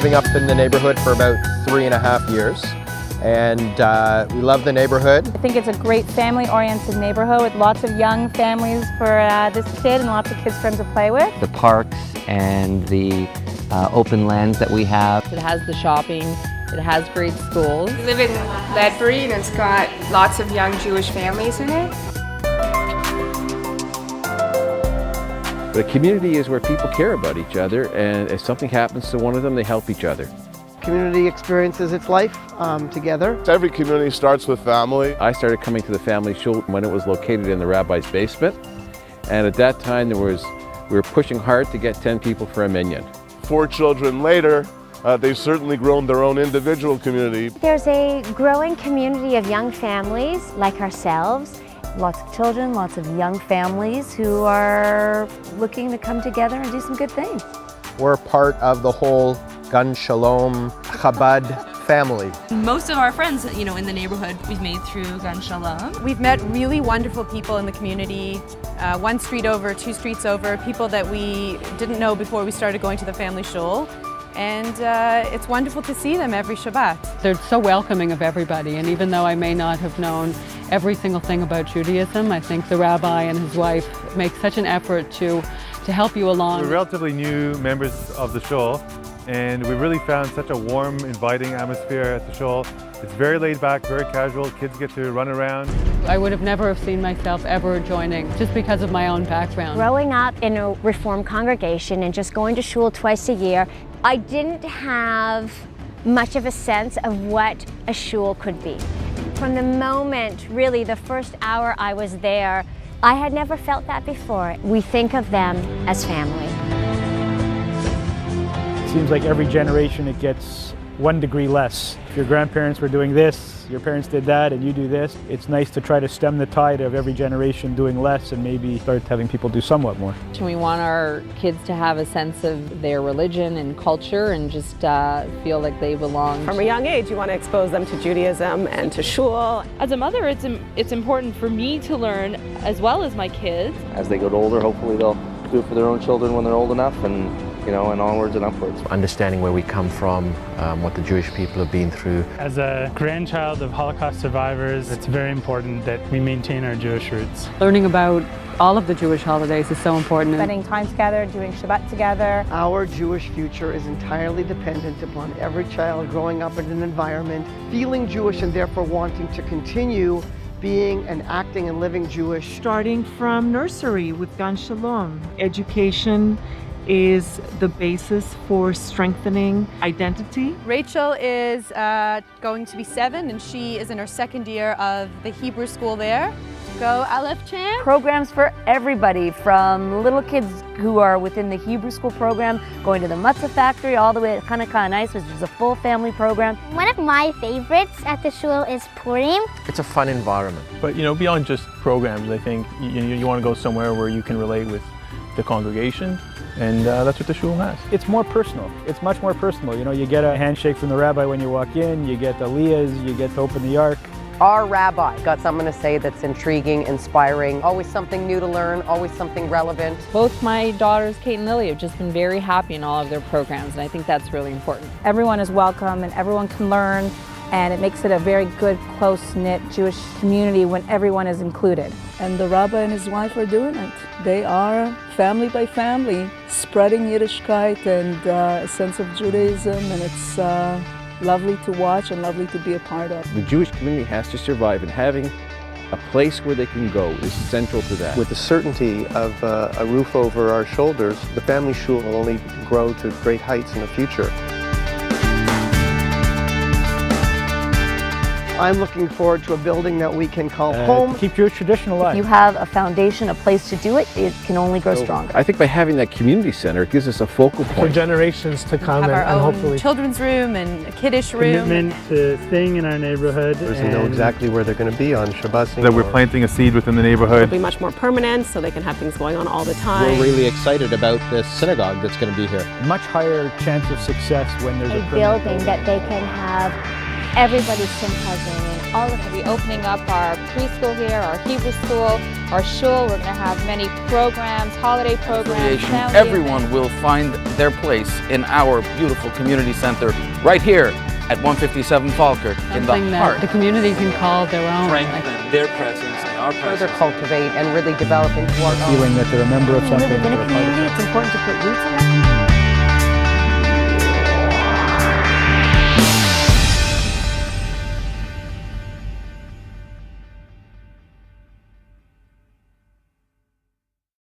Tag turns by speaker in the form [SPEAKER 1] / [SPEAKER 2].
[SPEAKER 1] living up in the neighborhood for about 3.5 years. And we love the neighborhood.
[SPEAKER 2] I think it's a great family-oriented neighborhood with lots of young families for this kid and lots of kids for him to play with.
[SPEAKER 3] The parks and the open lands that we have.
[SPEAKER 4] It has the shopping, it has great schools.
[SPEAKER 5] We live in Ledbury and it's got lots of young Jewish families in it.
[SPEAKER 6] The community is where people care about each other, and if something happens to one of them, they help each other.
[SPEAKER 7] Community experiences its life together.
[SPEAKER 8] Every community starts with family.
[SPEAKER 6] I started coming to the Family Shul when it was located in the rabbi's basement, and at that time we were pushing hard to get 10 people for a minyan.
[SPEAKER 8] 4 children later, they've certainly grown their own individual community.
[SPEAKER 9] There's a growing community of young families like ourselves.
[SPEAKER 10] Lots of children, lots of young families who are looking to come together and do some good things.
[SPEAKER 1] We're part of the whole Gun Shalom Chabad family.
[SPEAKER 11] Most of our friends, in the neighborhood, we've made through Gun Shalom.
[SPEAKER 12] We've met really wonderful people in the community, 1 street over, 2 streets over, people that we didn't know before we started going to the Family Shul. And it's wonderful to see them every Shabbat.
[SPEAKER 13] They're so welcoming of everybody, and even though I may not have known every single thing about Judaism, I think the rabbi and his wife make such an effort to help you along.
[SPEAKER 14] We're relatively new members of the Shul, and we really found such a warm, inviting atmosphere at the Shul. It's very laid back, very casual. Kids get to run around.
[SPEAKER 13] I would have never have seen myself ever joining just because of my own background.
[SPEAKER 9] Growing up in a Reform congregation and just going to shul twice a year, I didn't have much of a sense of what a shul could be. From the moment, really, the first hour I was there, I had never felt that before. We think of them as family.
[SPEAKER 15] It seems like every generation it gets 1 degree less. If your grandparents were doing this, your parents did that, and you do this, it's nice to try to stem the tide of every generation doing less and maybe start having people do somewhat more.
[SPEAKER 4] We want our kids to have a sense of their religion and culture and just feel like they belong.
[SPEAKER 12] From a young age, you want to expose them to Judaism and to shul.
[SPEAKER 11] As a mother, it's important for me to learn as well as my kids.
[SPEAKER 16] As they get older, hopefully they'll do it for their own children when they're old enough, and onwards and upwards.
[SPEAKER 17] Understanding where we come from, what the Jewish people have been through.
[SPEAKER 18] As a grandchild of Holocaust survivors, it's very important that we maintain our Jewish roots.
[SPEAKER 13] Learning about all of the Jewish holidays is so important.
[SPEAKER 2] Spending time together, doing Shabbat together.
[SPEAKER 7] Our Jewish future is entirely dependent upon every child growing up in an environment, feeling Jewish and therefore wanting to continue being and acting and living Jewish.
[SPEAKER 19] Starting from nursery with Gun Shalom. Education is the basis for strengthening identity.
[SPEAKER 12] Rachel is going to be 7 and she is in her 2nd year of the Hebrew school there. Go Aleph Chan.
[SPEAKER 10] Programs for everybody, from little kids who are within the Hebrew school program, going to the matzah factory, all the way to Hanukkah Nice, which is a full family program.
[SPEAKER 9] One of my favorites at the shul is Purim.
[SPEAKER 17] It's a fun environment.
[SPEAKER 20] But beyond just programs, I think you want to go somewhere where you can relate with the congregation. And that's what the shul has.
[SPEAKER 15] It's more personal. It's much more personal. You get a handshake from the rabbi when you walk in, you get aliyahs, you get to open the ark.
[SPEAKER 4] Our rabbi got something to say that's intriguing, inspiring, always something new to learn, always something relevant. Both my daughters, Kate and Lily, have just been very happy in all of their programs, and I think that's really important.
[SPEAKER 2] Everyone is welcome and everyone can learn, and it makes it a very good, close-knit Jewish community when everyone is included.
[SPEAKER 3] And the rabbi and his wife are doing it. They are family by family, spreading Yiddishkeit and a sense of Judaism, and it's lovely to watch and lovely to be a part of.
[SPEAKER 6] The Jewish community has to survive, and having a place where they can go is central to that.
[SPEAKER 7] With the certainty of a roof over our shoulders, the Family Shul will only grow to great heights in the future. I'm looking forward to a building that we can call home.
[SPEAKER 15] To keep Jewish tradition alive.
[SPEAKER 10] If you have a foundation, a place to do it, it can only grow stronger.
[SPEAKER 6] I think by having that community center, it gives us a focal point.
[SPEAKER 18] For generations to come,
[SPEAKER 12] have our
[SPEAKER 18] and
[SPEAKER 12] own
[SPEAKER 18] hopefully
[SPEAKER 12] children's room and a kiddish room.
[SPEAKER 18] Commitment to staying in our neighborhood.
[SPEAKER 7] They know exactly where they're going to be on Shabbat.
[SPEAKER 14] That we're planting a seed within the neighborhood.
[SPEAKER 12] It'll be much more permanent, so they can have things going on all the time.
[SPEAKER 1] We're really excited about this synagogue that's going to be here.
[SPEAKER 15] Much higher chance of success when there's a
[SPEAKER 9] building that they can have everybody's symposium and all of
[SPEAKER 11] We'll be opening up our preschool here, our Hebrew school, our shul. We're going to have many programs, holiday programs. family
[SPEAKER 21] Everyone will find their place in our beautiful community center right here at 157 Falkirk in the
[SPEAKER 13] Something
[SPEAKER 21] heart.
[SPEAKER 13] that the community can call their own.
[SPEAKER 21] Strengthen their presence and our
[SPEAKER 4] Further cultivate and really develop into our own.
[SPEAKER 15] Feeling that they're a member of something.
[SPEAKER 10] We live in a community, it's important to put roots in that.